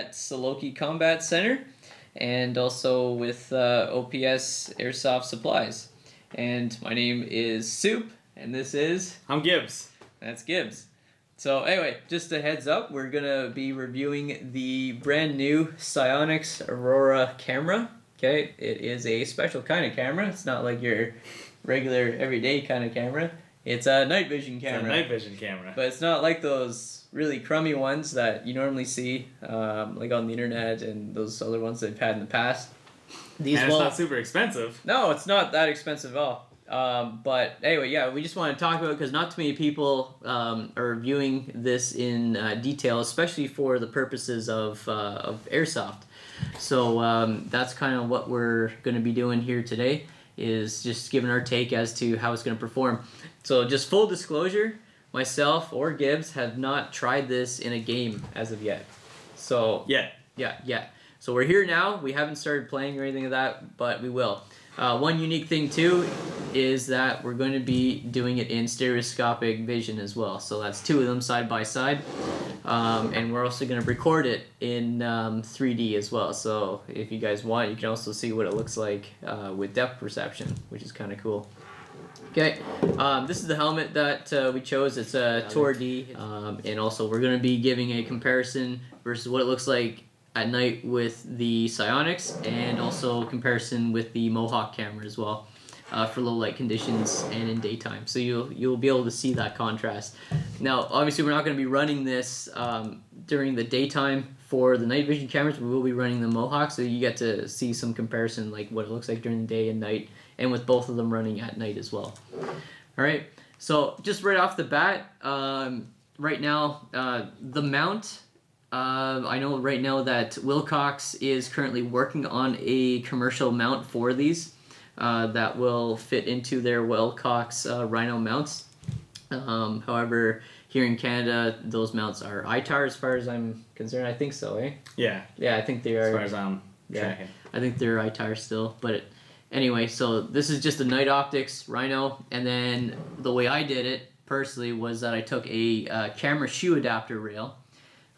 at Sionyx Combat Center and also with OPS Airsoft Supplies. And my name is Soup, and this is... I'm Gibbs. That's Gibbs. So anyway, just a heads up, we're going to be reviewing the brand new Sionyx Aurora camera. Okay, it is a special kind of camera. It's not like your regular everyday kind of camera. It's a night vision camera. It's a night vision camera. But it's not like those really crummy ones that you normally see like on the internet and those other ones they've had in the past. And it's not super expensive. No, it's not that expensive at all. But anyway, yeah, we just want to talk about it because not too many people are viewing this in detail, especially for the purposes of Airsoft. So that's kind of what we're going to be doing here today, is just giving our take as to how it's going to perform. So just full disclosure, myself or Gibbs have not tried this in a game as of yet. So yeah. So we're here now. We haven't started playing or anything of that, but we will. One unique thing too is that we're going to be doing it in stereoscopic vision as well. So that's two of them side by side. And we're also going to record it in 3D as well. So if you guys want, you can also see what it looks like with depth perception, which is kind of cool. Okay, this is the helmet that we chose. It's a Tour D, and also we're going to be giving a comparison versus what it looks like at night with the Sionyx, and also comparison with the Mohawk camera as well for low light conditions and in daytime. So you'll be able to see that contrast. Now, obviously, we're not going to be running this during the daytime for the night vision cameras. We will be running the Mohawk, so you get to see some comparison, like what it looks like during the day and night, and with both of them running at night as well. All right, so just right off the bat, right now, the mount, I know right now that Wilcox is currently working on a commercial mount for these that will fit into their Wilcox Rhino mounts. However, here in Canada, those mounts are ITAR as far as I'm concerned. I think so, eh? Yeah. Yeah, I think they are. As far as I'm tracking. I think they're ITAR still, but anyway, so this is just a night optics Rhino, and then the way I did it personally was that I took a camera shoe adapter rail,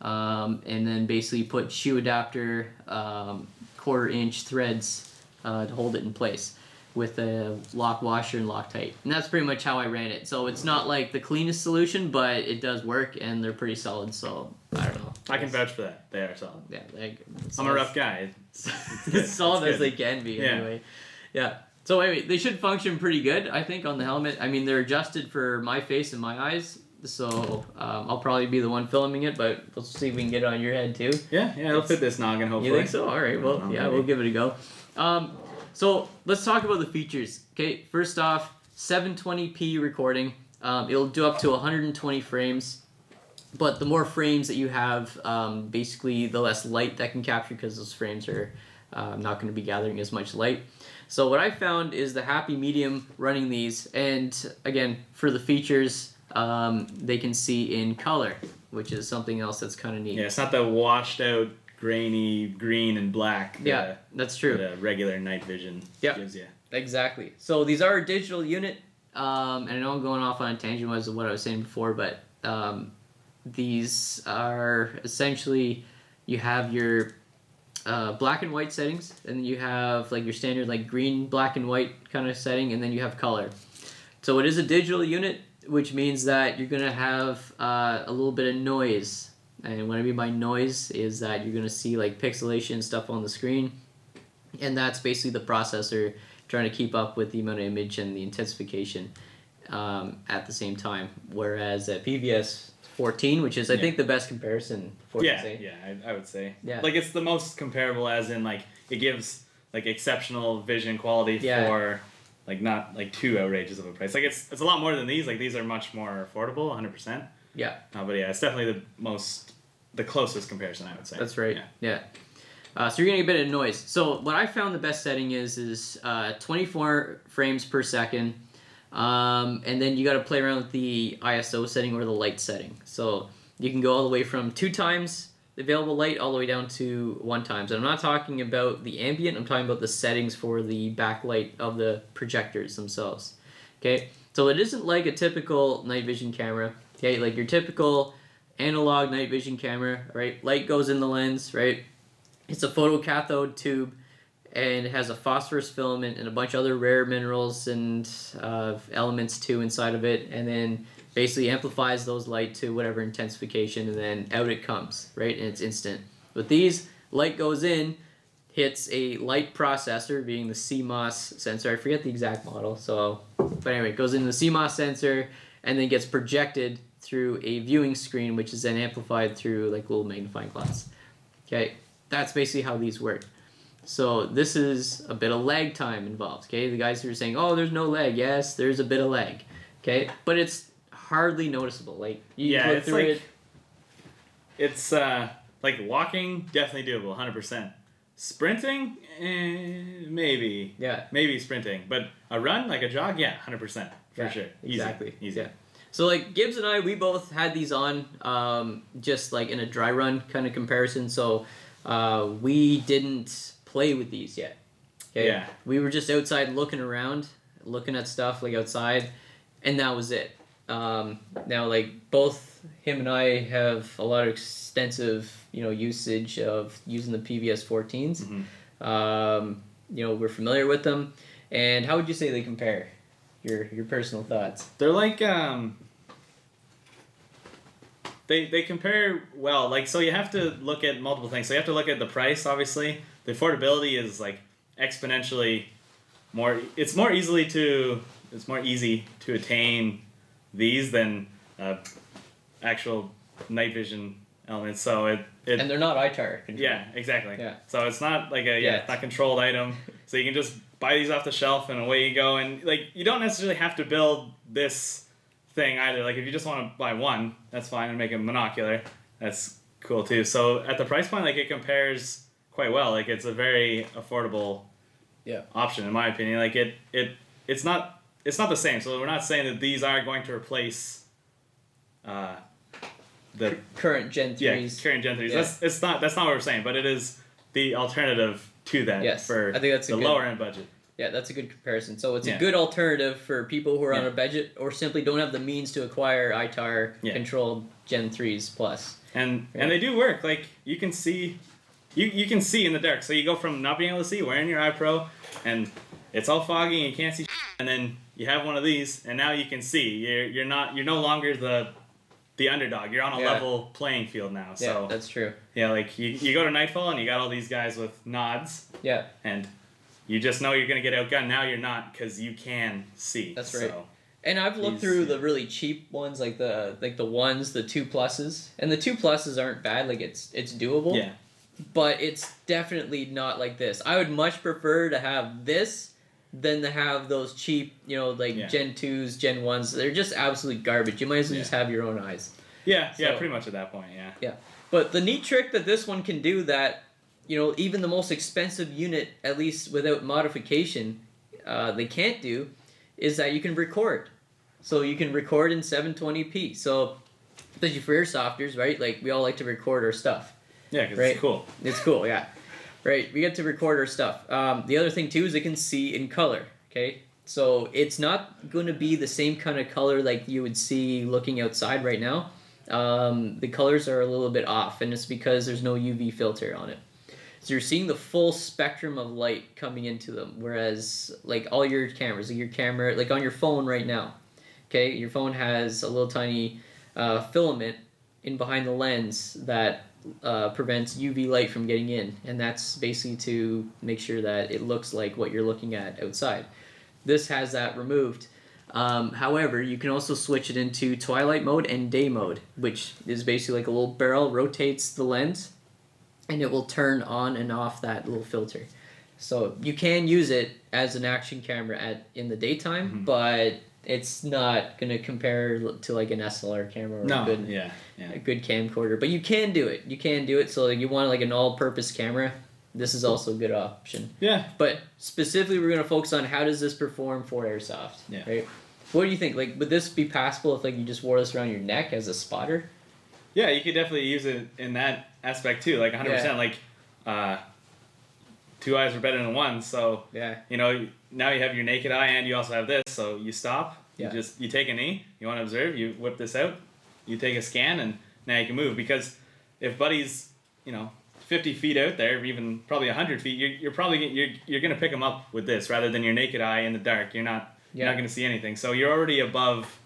and then basically put shoe adapter 1/4 inch threads to hold it in place with a lock washer and Loctite. And that's pretty much how I ran it. So it's not like the cleanest solution, but it does work and they're pretty solid, so I don't know. I can vouch for that. They are solid. Yeah, I'm a rough guy. It's solid as they can be anyway. Yeah. So anyway, they should function pretty good, I think, on the helmet. I mean, they're adjusted for my face and my eyes, so I'll probably be the one filming it, but we'll see if we can get it on your head too. Yeah, it'll fit this noggin, hopefully. You think so? All right, well, yeah, we'll give it a go. So let's talk about the features. Okay, first off, 720p recording. It'll do up to 120 frames, but the more frames that you have, basically the less light that can capture, because those frames are not going to be gathering as much light. So what I found is the happy medium running these, and again, for the features, they can see in color, which is something else that's kind of neat. Yeah, it's not the washed out, grainy green and black. Yeah, that's true. That regular night vision gives you. Exactly. So these are a digital unit, and I know I'm going off on a tangent as of what I was saying before, but these are essentially, you have your black and white settings, and then you have like your standard like green, black and white kind of setting, and then you have color. So it is a digital unit, which means that you're going to have a little bit of noise. And what I mean by noise is that you're going to see like pixelation stuff on the screen, and that's basically the processor trying to keep up with the amount of image and the intensification at the same time. Whereas at PVS 14, which is I think the best comparison for I would say. Yeah. Like it's the most comparable, as in like it gives like exceptional vision quality for like not like too outrageous of a price. Like it's a lot more than these. Like these are much more affordable, 100%. Yeah. But yeah, it's definitely the closest comparison, I would say. That's right. Yeah. So you're getting a bit of noise. So what I found the best setting is 24 frames per second. And then you got to play around with the ISO setting or the light setting. So you can go all the way from 2 times the available light all the way down to 1 times. And I'm not talking about the ambient, I'm talking about the settings for the backlight of the projectors themselves. Okay, so it isn't like a typical night vision camera. Okay, like your typical analog night vision camera, right? Light goes in the lens, right? It's a photocathode tube, and it has a phosphorus filament and a bunch of other rare minerals and elements too inside of it, and then basically amplifies those light to whatever intensification, and then out it comes, right? And it's instant. With these, light goes in, hits a light processor, being the CMOS sensor. I forget the exact model, but anyway, it goes into the CMOS sensor and then gets projected through a viewing screen, which is then amplified through like little magnifying glass. Okay, that's basically how these work. So this is a bit of lag time involved. Okay, the guys who are saying, "Oh, there's no lag," yes, there's a bit of lag. Okay, but it's hardly noticeable. Like you look it's through like it. It's like walking, definitely doable, 100%. Sprinting, maybe. Yeah. Maybe sprinting, but a run, like a jog, 100% for sure. Easy. Exactly. Easy. Yeah. So like Gibbs and I, we both had these on, just like in a dry run kind of comparison. So we didn't play with these yet. Okay. Yeah. We were just outside looking around, looking at stuff like outside, and that was it. Now like both him and I have a lot of extensive, usage of using the PVS 14s. Mm-hmm. We're familiar with them. And how would you say they compare? Your personal thoughts. They're like they compare well. Like, so you have to look at multiple things. So you have to look at the price, obviously. The affordability is like exponentially more. It's more easy to attain these than actual night vision elements. So it and they're not ITAR controlled. Yeah, exactly. Yeah. So it's not like it's not controlled item. So you can just buy these off the shelf and away you go. And like you don't necessarily have to build this thing either. Like if you just want to buy one, that's fine, and make a monocular. That's cool too. So at the price point, like it compares quite well. Like it's a very affordable option in my opinion. Like it's not the same. So we're not saying that these are going to replace the current Gen 3s. Yeah, current Gen 3s. Yeah. That's not what we're saying, but it is the alternative to that for I think that's the lower end budget. Yeah, that's a good comparison. So it's a good alternative for people who are on a budget or simply don't have the means to acquire ITAR controlled Gen 3s plus. And they do work. Like you can see you can see in the dark. So you go from not being able to see, wearing your iPro, and it's all foggy and you can't see, and then you have one of these and now you can see. You're no longer the underdog. You're on a level playing field now. So yeah, that's true. Yeah, like you go to Nightfall and you got all these guys with nods. Yeah. And you just know you're going to get outgunned. Now you're not, because you can see. That's right. So and I've looked through the really cheap ones, like the 2 pluses. And the 2 pluses aren't bad. Like it's doable. Yeah. But it's definitely not like this. I would much prefer to have this than to have those cheap, Gen 2s, Gen 1s. They're just absolute garbage. You might as well just have your own eyes. Yeah, pretty much at that point, yeah. Yeah. But the neat trick that this one can do that, even the most expensive unit, at least without modification, they can't do, is that you can record. So you can record in 720p. So, especially for airsofters, right? Like, we all like to record our stuff. Yeah, because it's cool. It's cool, yeah. Right, we get to record our stuff. The other thing, too, is it can see in color, okay? So it's not going to be the same kind of color like you would see looking outside right now. The colors are a little bit off, and it's because there's no UV filter on it. So you're seeing the full spectrum of light coming into them, whereas like all your cameras, like your camera, like on your phone right now, okay, your phone has a little tiny filament in behind the lens that prevents UV light from getting in, and that's basically to make sure that it looks like what you're looking at outside. This has that removed. However, you can also switch it into twilight mode and day mode, which is basically like a little barrel rotates the lens, and it will turn on and off that little filter. So you can use it as an action camera in the daytime, but it's not going to compare to like an SLR camera or a good camcorder. But you can do it. You can do it. So like you want like an all-purpose camera, this is also a good option. Yeah. But specifically, we're going to focus on how does this perform for airsoft. Yeah. Right? What do you think? Like, would this be passable if like you just wore this around your neck as a spotter? Yeah, you could definitely use it in that aspect too. Like 100%. Yeah. Like, 2 eyes are better than one. So now you have your naked eye and you also have this. So you stop. Yeah. You take a knee. You want to observe. You whip this out. You take a scan, and now you can move. Because if Buddy's, 50 feet out there, or even probably 100 feet, you're probably you're gonna pick him up with this rather than your naked eye in the dark. You're not gonna see anything. So you're already above.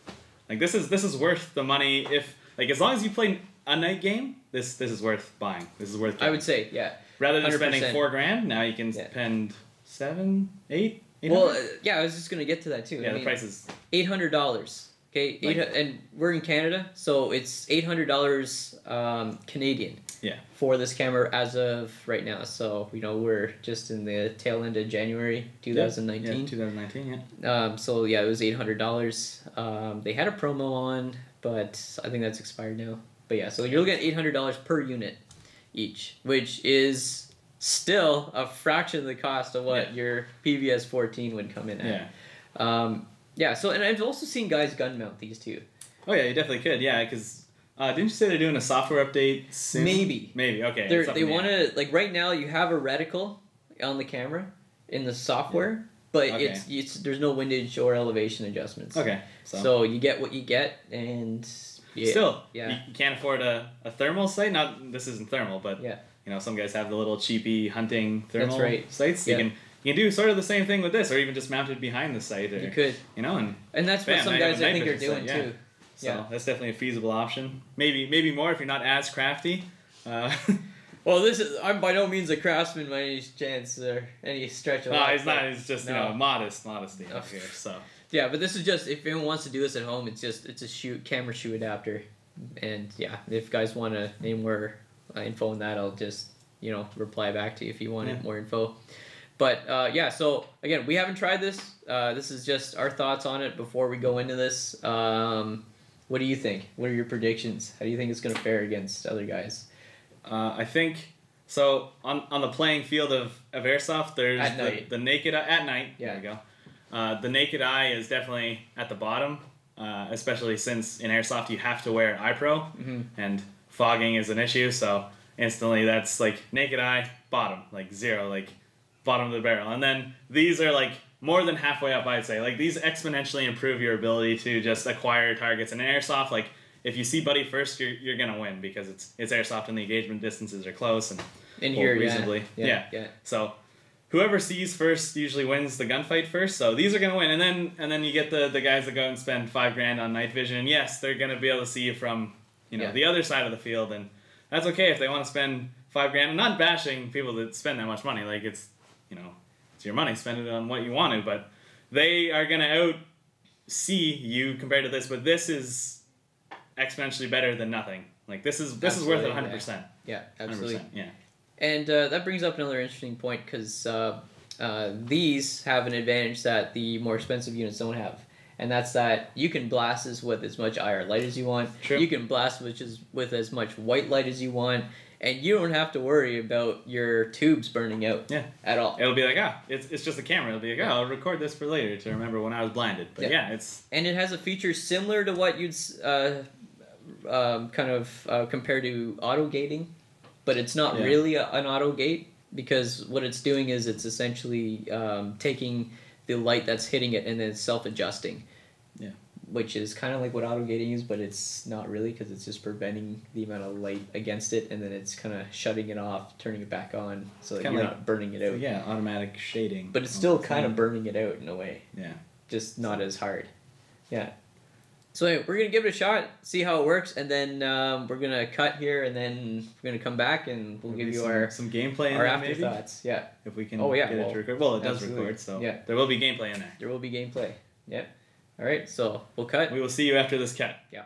Like this is worth the money. If like as long as you play a night game, this is worth buying. This is worth getting. I would say, yeah. Rather than 100%. spending $4,000, now you can spend $700, $800. Well, I was just gonna get to that too. Yeah, the price is $800. Okay, and we're in Canada, so it's $800 Canadian. Yeah. For this camera as of right now, so we're just in the tail end of January 2019. Yeah, 2019. Yeah. So yeah, it was $800. They had a promo on, but I think that's expired now. But yeah, so you're looking at $800 per unit each, which is still a fraction of the cost of what your PVS 14 would come in at. Yeah. So and I've also seen guys gun mount these too. Oh yeah, you definitely could. Yeah, because. Didn't you say they're doing a software update soon? Maybe. Okay. They want to, like right now you have a reticle on the camera in the software, but it's there's no windage or elevation adjustments. Okay. So you get what you get, and still, you can't afford a thermal sight. This isn't thermal, but some guys have the little cheapy hunting thermal sights. You can do sort of the same thing with this, or even just mount it behind the sight. Or, you could. And that's what some guys I think are doing too. So that's definitely a feasible option. Maybe more if you're not as crafty. Well, I'm by no means a craftsman by any chance or any stretch of. No, he's not. He's just modesty up here. So. Yeah, but this is just if anyone wants to do this at home, it's a camera shoe adapter, and if guys want any more info on that, I'll just reply back to you if you want more info. But so again, we haven't tried this. This is just our thoughts on it before we go into this. What do you think? What are your predictions? How do you think it's going to fare against other guys? I think so. On the playing field of Airsoft, there's the naked eye at night. Yeah. There you go. The naked eye is definitely at the bottom, especially since in Airsoft you have to wear eye pro, and fogging is an issue. So instantly that's like naked eye bottom, like 0, like bottom of the barrel, and then these are like. More than halfway up, I'd say. Like, these exponentially improve your ability to just acquire targets. And in Airsoft, like, if you see Buddy first, you're going to win because it's Airsoft and the engagement distances are close and reasonably. Yeah. So, whoever sees first usually wins the gunfight first. So, these are going to win. And then you get the guys that go and spend $5,000 on night vision. And yes, they're going to be able to see you from, the other side of the field. And that's okay if they want to spend $5,000. I'm not bashing people that spend that much money. Like, it's your money, spend it on what you want to, but they are going to out-see you compared to this, but this is exponentially better than nothing. Like, this is worth it 100%. Yeah, absolutely. 100%, yeah. And that brings up another interesting point, because these have an advantage that the more expensive units don't have, and that's that you can blast this with as much IR light as you want. True. You can blast with as much white light as you want. And you don't have to worry about your tubes burning out at all. It'll be like, it's just a camera. It'll be like, I'll record this for later to remember when I was blinded. But it's... And it has a feature similar to what you'd compare to auto gating, but it's not really an auto gate, because what it's doing is it's essentially taking the light that's hitting it and then self-adjusting. Yeah. Which is kind of like what auto gating is, but it's not really, because it's just preventing the amount of light against it, and then it's kind of shutting it off, turning it back on, so that you're not burning it out. Yeah, automatic shading. But it's still kind of burning it out in a way. Yeah. Just not as hard. Yeah. So anyway, we're going to give it a shot, see how it works, and then we're going to cut here, and then we're going to come back, and we'll give you some gameplay our afterthoughts. Yeah. If we can get it to record. Well, it does record, so there will be gameplay in there. There will be gameplay. Yep. All right, so we'll cut. We will see you after this cut. Yeah.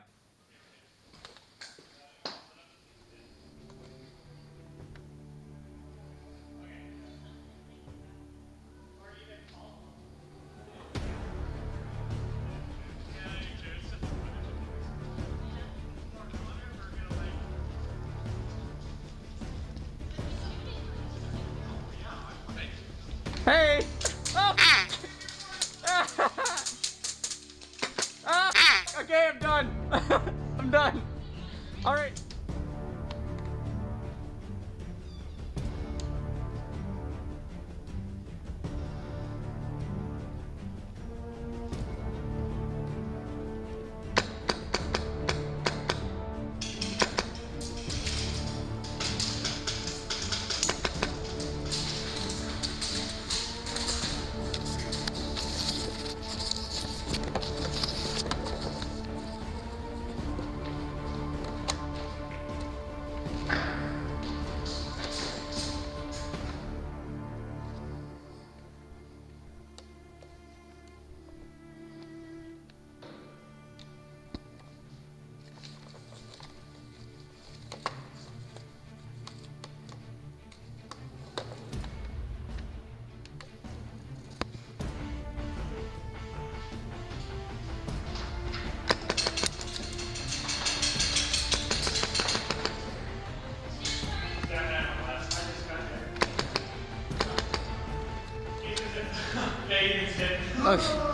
Hey! Oh! Okay, I'm done. I'm done. All right. Okay.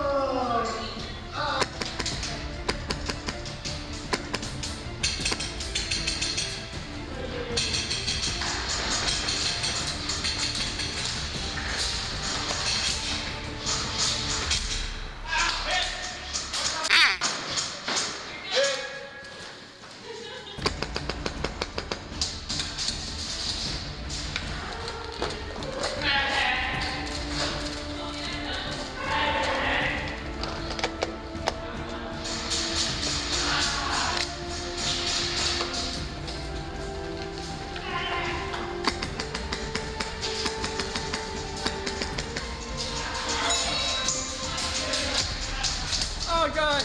Oh God!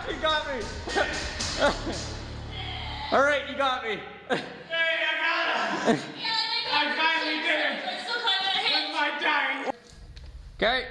You got me! Alright, you got me! Hey, I got him! I finally did it! With my dying! Okay.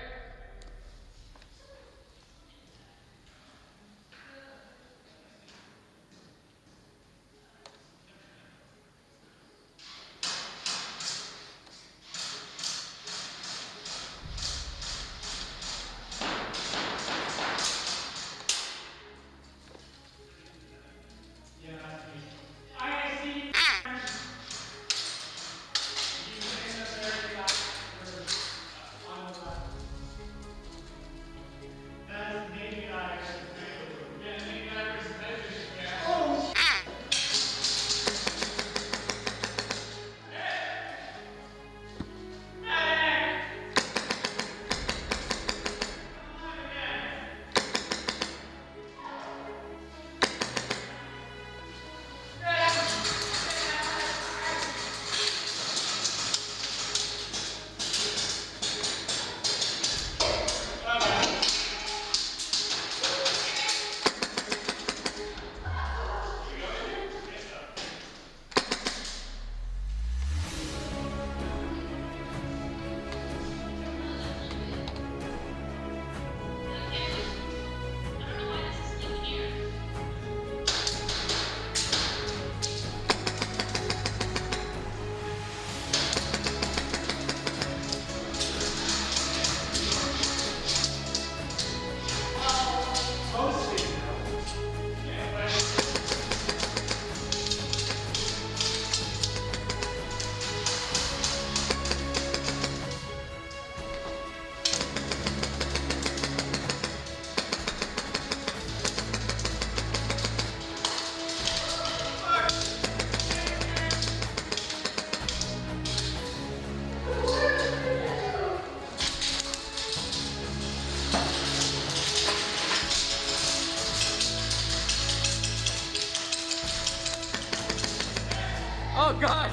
Oh God!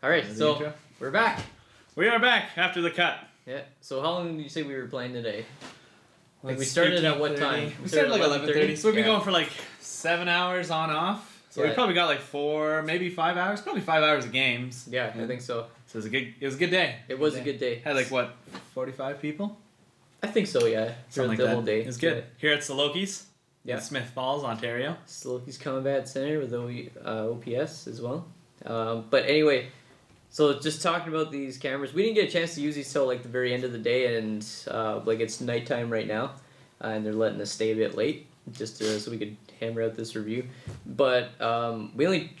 Alright, so intro? we're back. We are back after the cut. Yeah, so how long did you say we were playing today? Like we Like started at what time? We started like 11:30. So we've been Yeah. going for like 7 hours on off. So we Yeah. probably got like 4, maybe 5 hours. Probably 5 hours of games. Yeah, I think so. So it was a good day. It was a good day. Had like what, 45 people? I think so, yeah. Something like the that. whole day. It was good. Here at Saloki's. Yeah. In Smith Falls, Ontario. Slokey's Combat Center with OPS as well. But anyway, so just talking about these cameras, we didn't get a chance to use these till like the very end of the day, and like it's nighttime right now, and they're letting us stay a bit late just so we could hammer out this review. But we only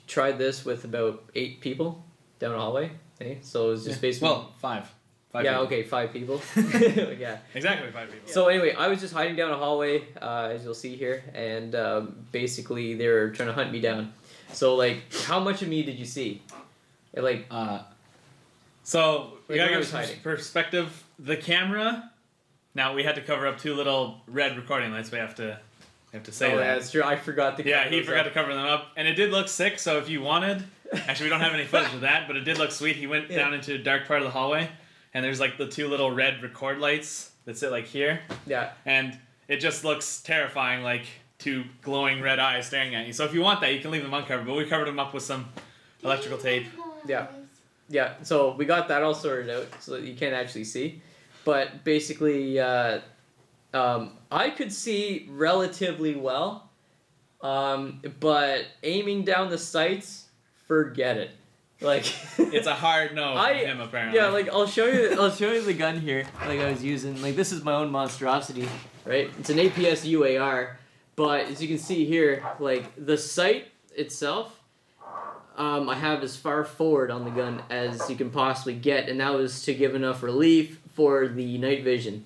tried this with about 8 people down a hallway. Okay? So it was just basically 5. yeah, people. okay, 5 people. Yeah. Exactly 5 people. So anyway, I was just hiding down a hallway, as you'll see here, and basically they were trying to hunt me down. So like, how much of me did you see? Like, So we Like, gotta where I give was hiding. some perspective. The camera. Now we had to cover up 2 little red recording lights. We have to have to say Oh that. yeah, that's true. I forgot to cover Yeah, he those forgot up. to cover them up. And it did look sick, so if you wanted... Actually, we don't have any footage of that, but it did look sweet. He went down into a dark part of the hallway, and there's like the 2 little red record lights that sit like here. Yeah. And it just looks terrifying, like 2 glowing red eyes staring at you. So if you want that, you can leave them uncovered, but we covered them up with some electrical tape. Yeah. Yeah, so we got that all sorted out so that you can't actually see. But basically, I could see relatively well, but aiming down the sights, forget it. Like It's a hard no for him, apparently. Yeah, like I'll show you the gun here. Like I was using, like this is my own monstrosity, right? It's an APS UAR, but as you can see here, like the sight itself. I have as far forward on the gun as you can possibly get, and that was to give enough relief for the night vision.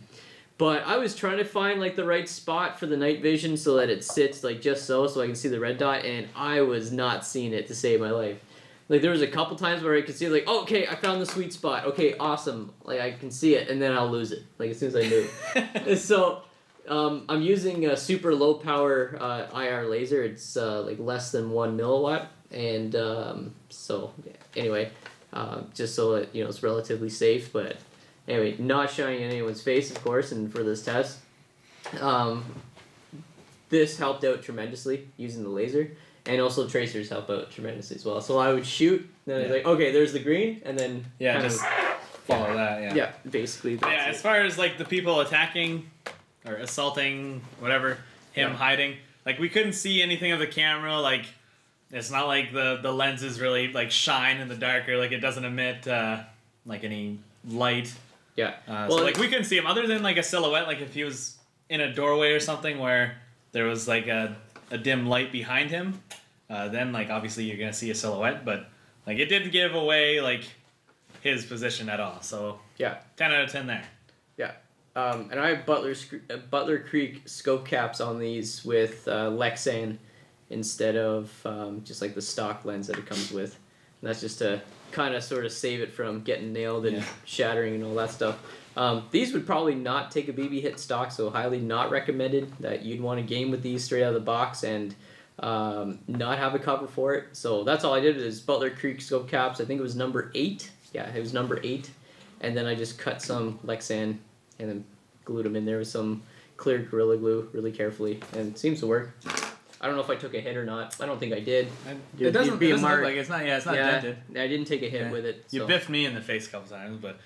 But I was trying to find like the right spot for the night vision so that it sits like just so I can see the red dot, and I was not seeing it to save my life. Like there was a couple times where I could see like, oh, okay, I found the sweet spot. Okay, awesome. Like I can see it, and then I'll lose it. Like as soon as I move. So I'm using a super low power IR laser. It's like less than 1 milliwatt. And so anyway, just so that it's relatively safe, but anyway, not showing in anyone's face, of course, and for this test, this helped out tremendously using the laser, and also tracers help out tremendously as well. So I would shoot, then I was like, okay, there's the green, and then just follow that. Yeah. Yeah, basically. That's Yeah, it. as far as like the people attacking or assaulting, whatever, him hiding, like we couldn't see anything of the camera, like. It's not like the lenses really like shine in the dark, or like it doesn't emit like any light. Yeah. So like we couldn't see him other than like a silhouette. Like if he was in a doorway or something where there was like a dim light behind him, then like obviously you're gonna see a silhouette. But like it didn't give away like his position at all. So yeah, 10 out of 10 there. Yeah. And I have Butler Creek scope caps on these with Lexan. Instead of just like the stock lens that it comes with. And that's just to kind of sort of save it from getting nailed and shattering and all that stuff. These would probably not take a BB hit stock, so highly not recommended that you'd want to game with these straight out of the box and not have a cover for it. So that's all I did is Butler Creek scope caps. I think it was number 8. Yeah, it was number 8. And then I just cut some Lexan and then glued them in there with some clear Gorilla Glue really carefully. And it seems to work. I don't know if I took a hit or not. I don't think I did. It doesn't look like it's not. Yeah, it's not dented. I didn't take a hit with it. So. You biffed me in the face a couple times, but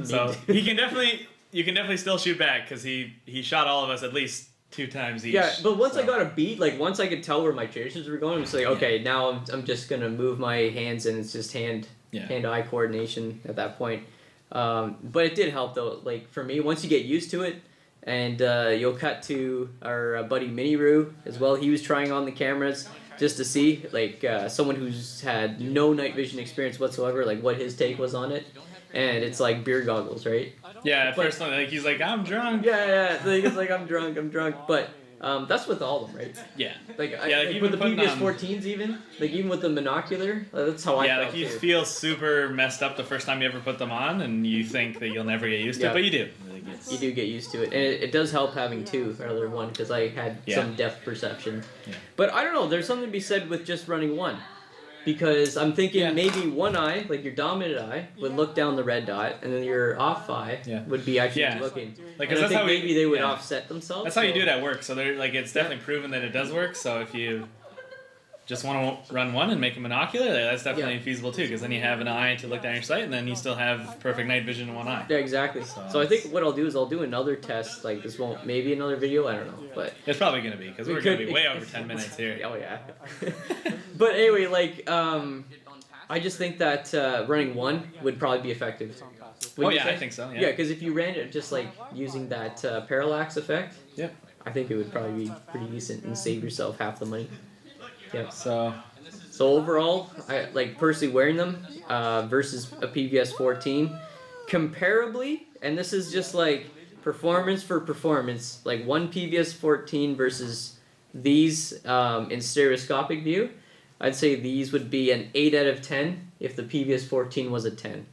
so you can definitely still shoot back because he shot all of us at least 2 times each. Yeah, but once I got a beat, like once I could tell where my tracers were going, I'm just like, okay, now I'm just gonna move my hands and it's just hand-eye coordination at that point. But it did help though. Like for me, once you get used to it. And you'll cut to our buddy Mini-Roo as well. He was trying on the cameras just to see, like, someone who's had no night vision experience whatsoever, like, what his take was on it. And it's like beer goggles, right? Yeah, at first, like, he's like, I'm drunk. Yeah. He's like, I'm drunk. But that's with all of them, right? Yeah. Like with the previous 14s even, like even with the monocular, that's how I felt. Yeah, like you feel super messed up the first time you ever put them on, and you think that you'll never get used to it, but you do. You do get used to it, and it does help having 2 rather than 1 because I had some depth perception. Yeah. But I don't know. There's something to be said with just running 1, because I'm thinking maybe one eye, like your dominant eye, would look down the red dot, and then your off eye would be actually looking. Like and I think maybe they would offset themselves. That's how you do it at work. So they're like it's definitely proven that it does work. So if you just want to run 1 and make a monocular, that's definitely feasible too, because then you have an eye to look down your sight, and then you still have perfect night vision in 1 eye. Yeah, exactly. So I think what I'll do is I'll do another test, like this won't, maybe another video, I don't know. But it's probably going to be, because we're going to be way over 10 minutes here. Oh yeah. But anyway, like, I just think that running 1 would probably be effective. I think so, Yeah, because if you ran it just like using that parallax effect, I think it would probably be pretty decent and save yourself half the money. Yeah. So overall, I like personally wearing them versus a PVS 14, comparably, and this is just like performance for performance, like one PVS 14 versus these in stereoscopic view. I'd say these would be an 8 out of 10 if the PVS 14 was a 10.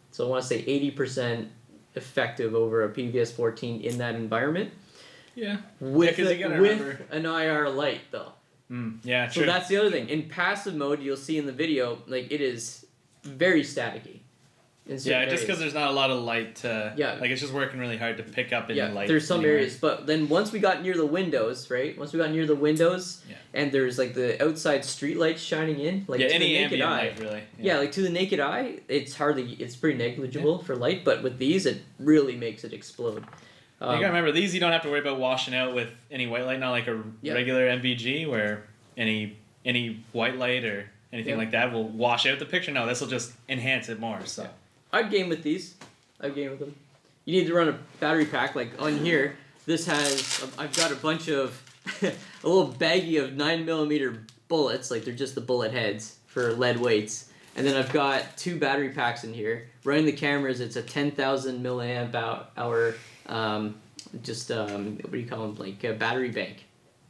So I want to say 80% effective over a PVS 14 in that environment. Yeah. With, Yeah, 'cause you gotta remember. with an IR light though. Yeah, So true. that's the other thing. In passive mode, you'll see in the video, like it is very staticky. Yeah, just because there's not a lot of light to... Yeah. Like, it's just working really hard to pick up any light. There's some anywhere. areas, but then once we got near the windows, right? Once we got near the windows, and there's like the outside street lights shining in, like to any the naked ambient eye. light, really. Yeah. Like to the naked eye, it's pretty negligible for light, but with these, it really makes it explode. You gotta remember, these you don't have to worry about washing out with any white light, not like a regular NVG where any white light or anything like that will wash out the picture. No, this will just enhance it more. So I'd game with these. I'd game with them. You need to run a battery pack. Like on here, this has, I've got a bunch of, a little baggie of 9mm bullets, like they're just the bullet heads for lead weights. And then I've got 2 battery packs in here. Running the cameras, it's a 10,000 milliamp hour, what do you call them, like a battery bank.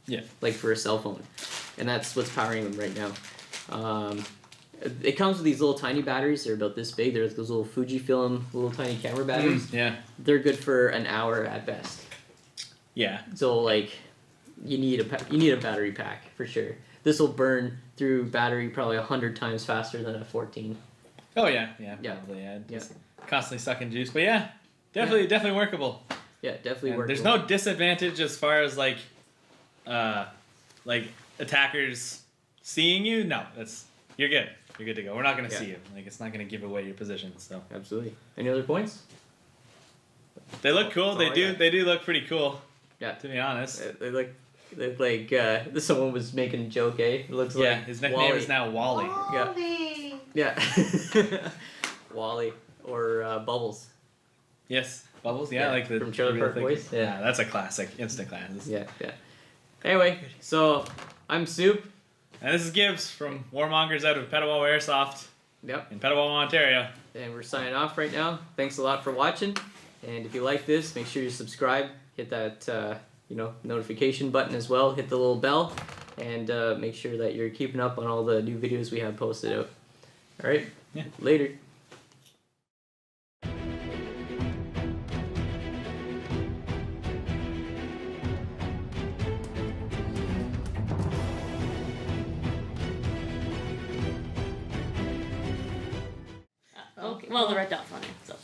Yeah. Like for a cell phone. And that's what's powering them right now. It comes with these little tiny batteries. They're about this big. They're those little Fujifilm, little tiny camera batteries. Yeah. They're good for an hour at best. Yeah. So like, you need a battery pack for sure. This will burn through battery probably 100 times faster than a 14. Oh yeah, probably. Yeah. Just constantly sucking juice, but definitely workable. Yeah, definitely workable. There's no disadvantage as far as like attackers seeing you. No, you're good. You're good to go. We're not gonna see you. Like it's not gonna give away your position. So absolutely. Any other points? They look cool. They do look pretty cool. Yeah. To be honest. They look like someone was making a joke. It looks like his nickname Wally. is now Wally. Wally. Yeah. Wally or Bubbles. Yes, Bubbles. Yeah, like the from Trailer Park Boys. Yeah, that's a classic. Instant classic. Yeah. Anyway, so I'm Soup. And this is Gibbs from Warmongers out of Petawawa Airsoft. Yep. In Petawawa, Ontario. And we're signing off right now. Thanks a lot for watching. And if you like this, make sure you subscribe. Hit that notification button as well. Hit the little bell. And make sure that you're keeping up on all the new videos we have posted out. All right? Yeah. Later. Okay. Well, the red dot's on it, so.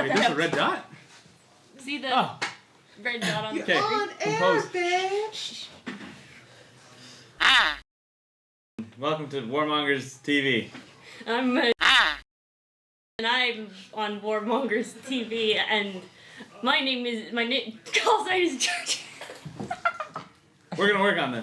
Wait, this is a red dot? See the red dot on the Okay. screen? On air, bitch. Welcome to Warmongers TV. And I'm on Warmongers TV, and my call sign is George. We're gonna work on this.